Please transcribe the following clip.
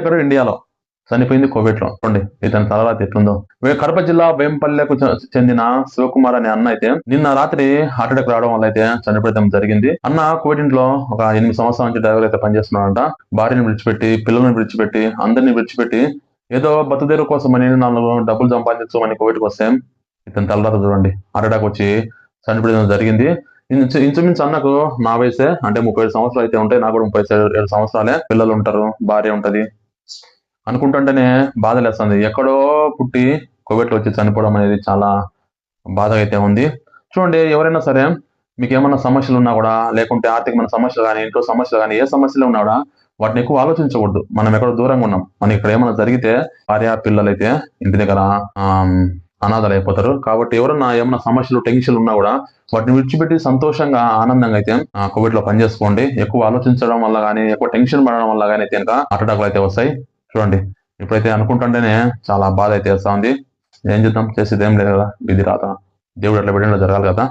ఎక్కడ ఇండియాలో చనిపోయింది కోవిడ్ లో. చూడండి ఇతని తలరాత ఎట్లుందో. కడప జిల్లా వేంపల్లెకు చెందిన శివకుమార్ అనే అన్న అయితే నిన్న రాత్రి హార్ట్ అటాక్ రావడం వల్ల అయితే చనిపోవడం జరిగింది. అన్న కోవిడ్ ఇంట్లో ఒక 8 సంవత్సరాల నుంచి డ్రైవర్ అయితే పనిచేస్తున్నాడంట. భార్యను విడిచిపెట్టి, పిల్లలను విడిచిపెట్టి, అందరిని విడిచిపెట్టి ఏదో బతుదేరు కోసం అని 4 డబ్బులు సంపాదించమని కోవిడ్కి వస్తే ఇతని తలరాత చూడండి, హార్ట్ అటాక్ వచ్చి చనిపోవడం జరిగింది. ఇంచుమించు అన్నకు నా వయసే, అంటే 37 సంవత్సరాలు అయితే ఉంటాయి. నాకు కూడా 37 సంవత్సరాలే. పిల్లలు ఉంటారు, భార్య ఉంటది. అనుకుంటుంటేనే బాధ లేస్తుంది. ఎక్కడో పుట్టి కోవిడ్లో వచ్చి చనిపోవడం అనేది చాలా బాధ అయితే ఉంది. చూడండి, ఎవరైనా సరే మీకు ఏమన్నా సమస్యలు ఉన్నా కూడా, లేకుంటే ఆర్థికమైన సమస్యలు కానీ, ఇంట్లో సమస్యలు కానీ, ఏ సమస్యలు ఉన్నా కూడా వాటిని ఎక్కువ ఆలోచించకూడదు. మనం ఎక్కడో దూరంగా ఉన్నాం. మనకి ఇక్కడ ఏమైనా జరిగితే భార్య పిల్లలు అయితే ఇంటి దగ్గర అనాథలు అయిపోతారు. కాబట్టి ఎవరన్నా ఏమన్నా సమస్యలు, టెన్షన్లు ఉన్నా కూడా వాటిని విడిచిపెట్టి సంతోషంగా, ఆనందంగా అయితే కోవిడ్ లో పనిచేసుకోండి. ఎక్కువ ఆలోచించడం వల్ల కానీ, ఎక్కువ టెన్షన్ పడడం వల్ల కానీ అయితే ఇంకా హార్ట్ అటాక్లు అయితే వస్తాయి. చూడండి, ఇప్పుడైతే అనుకుంటుంటేనే చాలా బాధ అయితే వేస్తా ఉంది. ఏం చేద్దాం, చేసేది ఏం లేదు కదా, విధి రాత. దేవుడు అట్లా పెట్టిన జరగాలి కదా.